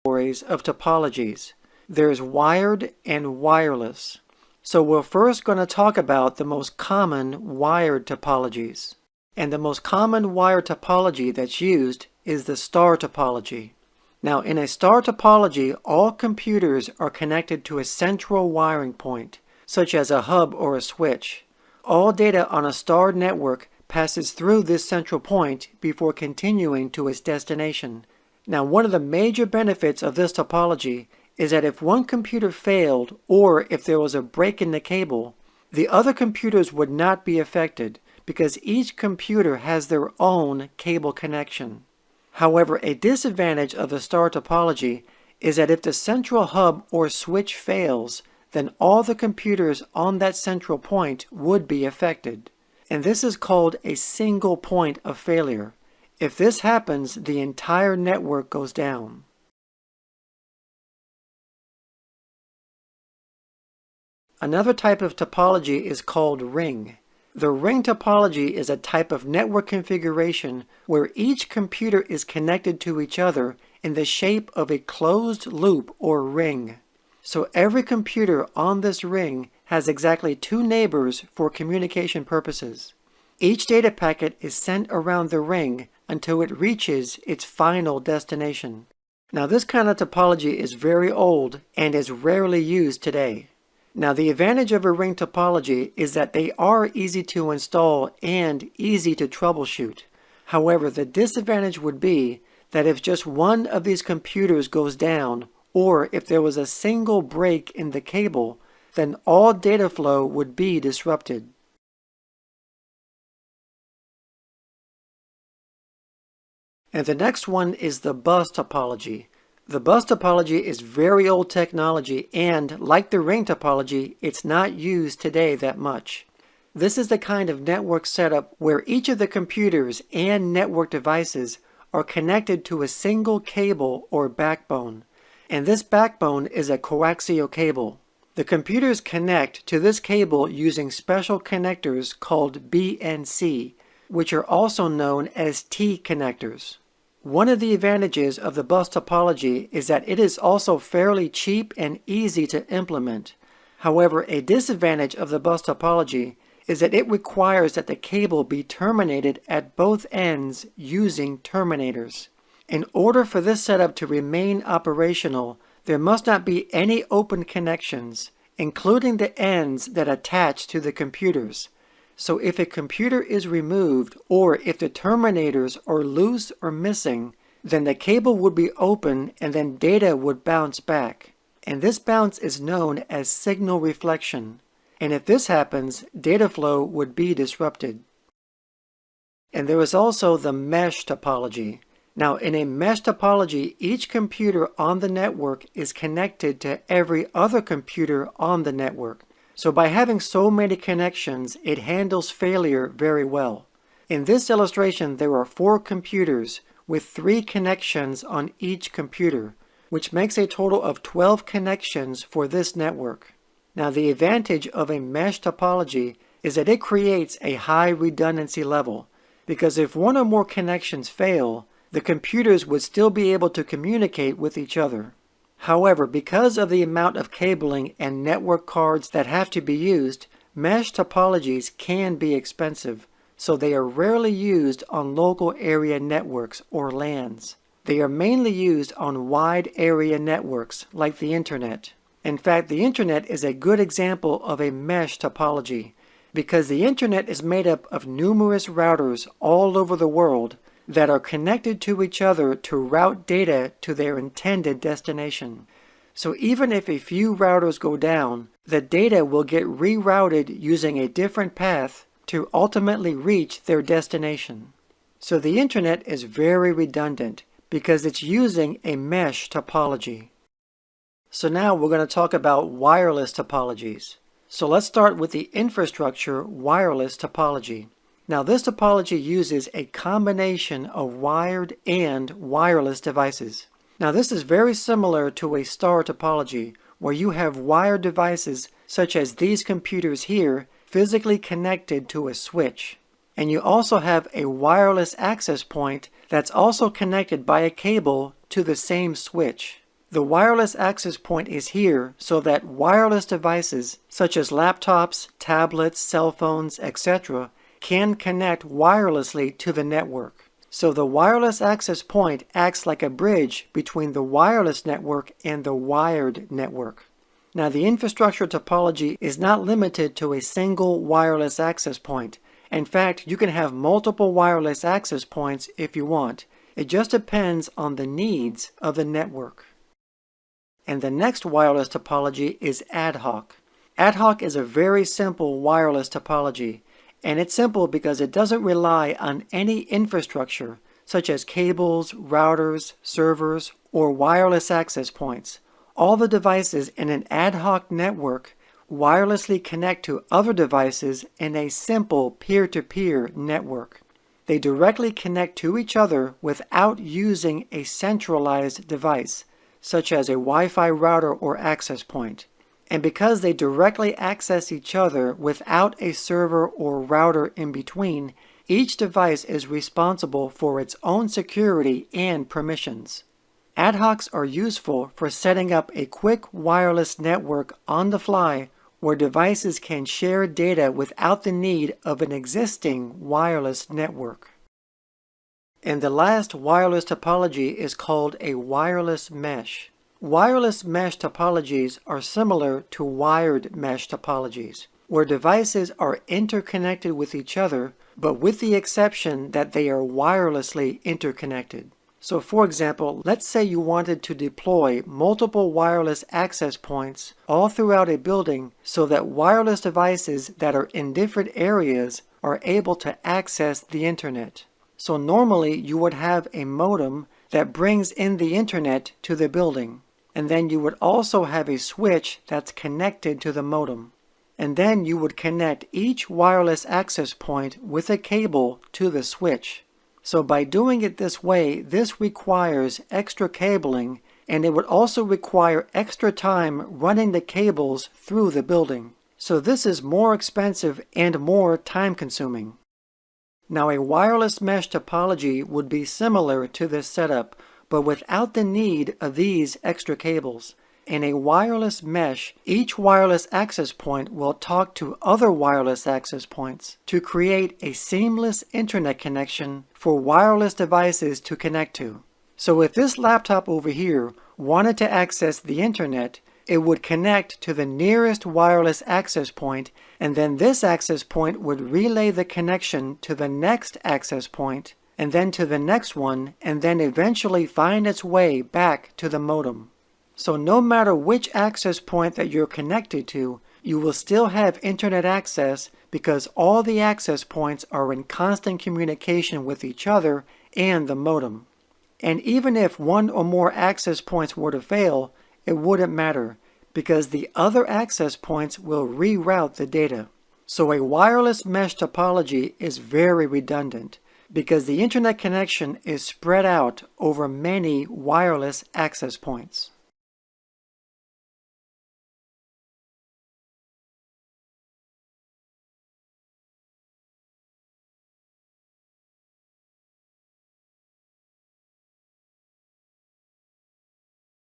categories of topologies. There's wired and wireless. So we're first going to talk about the most common wired topologies. And the most common wired topology that's used is the star topology. Now, in a star topology, all computers are connected to a central wiring point, such as a hub or a switch. All data on a star network passes through this central point before continuing to its destination. Now, one of the major benefits of this topology is that if one computer failed or if there was a break in the cable, the other computers would not be affected because each computer has their own cable connection. However, a disadvantage of the star topology is that if the central hub or switch fails, then all the computers on that central point would be affected. And this is called a single point of failure. If this happens, the entire network goes down. Another type of topology is called ring. The ring topology is a type of network configuration where each computer is connected to each other in the shape of a closed loop or ring. So every computer on this ring has exactly two neighbors for communication purposes. Each data packet is sent around the ring until it reaches its final destination. Now, this kind of topology is very old and is rarely used today. Now, the advantage of a ring topology is that they are easy to install and easy to troubleshoot. However, the disadvantage would be that if just one of these computers goes down, or if there was a single break in the cable, then all data flow would be disrupted. And the next one is the bus topology. The bus topology is very old technology and, like the ring topology, it's not used today that much. This is the kind of network setup where each of the computers and network devices are connected to a single cable or backbone. And this backbone is a coaxial cable. The computers connect to this cable using special connectors called BNC, which are also known as T connectors. One of the advantages of the bus topology is that it is also fairly cheap and easy to implement. However, a disadvantage of the bus topology is that it requires that the cable be terminated at both ends using terminators. In order for this setup to remain operational, there must not be any open connections, including the ends that attach to the computers. So if a computer is removed or if the terminators are loose or missing, then the cable would be open and then data would bounce back. And this bounce is known as signal reflection. And if this happens, data flow would be disrupted. And there is also the mesh topology. Now, in a mesh topology, each computer on the network is connected to every other computer on the network. So by having so many connections, it handles failure very well. In this illustration, there are 4 computers with 3 connections on each computer, which makes a total of 12 connections for this network. Now, the advantage of a mesh topology is that it creates a high redundancy level, because if one or more connections fail, the computers would still be able to communicate with each other. However, because of the amount of cabling and network cards that have to be used, mesh topologies can be expensive, so they are rarely used on local area networks or LANs. They are mainly used on wide area networks like the Internet. In fact, the Internet is a good example of a mesh topology, because the Internet is made up of numerous routers all over the world that are connected to each other to route data to their intended destination. So even if a few routers go down, the data will get rerouted using a different path to ultimately reach their destination. So the Internet is very redundant because it's using a mesh topology. So now we're going to talk about wireless topologies. So let's start with the infrastructure wireless topology. Now, this topology uses a combination of wired and wireless devices. Now, this is very similar to a star topology, where you have wired devices such as these computers here physically connected to a switch. And you also have a wireless access point that's also connected by a cable to the same switch. The wireless access point is here so that wireless devices such as laptops, tablets, cell phones, etc. can connect wirelessly to the network. So the wireless access point acts like a bridge between the wireless network and the wired network. Now, the infrastructure topology is not limited to a single wireless access point. In fact, you can have multiple wireless access points if you want. It just depends on the needs of the network. And the next wireless topology is ad hoc. Ad hoc is a very simple wireless topology, and it's simple because it doesn't rely on any infrastructure such as cables, routers, servers, or wireless access points. All the devices in an ad hoc network wirelessly connect to other devices in a simple peer-to-peer network. They directly connect to each other without using a centralized device, such as a Wi-Fi router or access point. And because they directly access each other without a server or router in between, each device is responsible for its own security and permissions. Ad hocs are useful for setting up a quick wireless network on the fly where devices can share data without the need of an existing wireless network. And the last wireless topology is called a wireless mesh. Wireless mesh topologies are similar to wired mesh topologies, where devices are interconnected with each other, but with the exception that they are wirelessly interconnected. So for example, let's say you wanted to deploy multiple wireless access points all throughout a building so that wireless devices that are in different areas are able to access the internet. So normally you would have a modem that brings in the internet to the building. And then you would also have a switch that's connected to the modem. And then you would connect each wireless access point with a cable to the switch. So by doing it this way, this requires extra cabling, and it would also require extra time running the cables through the building. So this is more expensive and more time-consuming. Now, a wireless mesh topology would be similar to this setup, but without the need of these extra cables. In a wireless mesh, each wireless access point will talk to other wireless access points to create a seamless internet connection for wireless devices to connect to. So if this laptop over here wanted to access the internet, it would connect to the nearest wireless access point, and then this access point would relay the connection to the next access point, and then to the next one, and then eventually find its way back to the modem. So no matter which access point that you're connected to, you will still have internet access because all the access points are in constant communication with each other and the modem. And even if one or more access points were to fail, it wouldn't matter because the other access points will reroute the data. So a wireless mesh topology is very redundant because the internet connection is spread out over many wireless access points.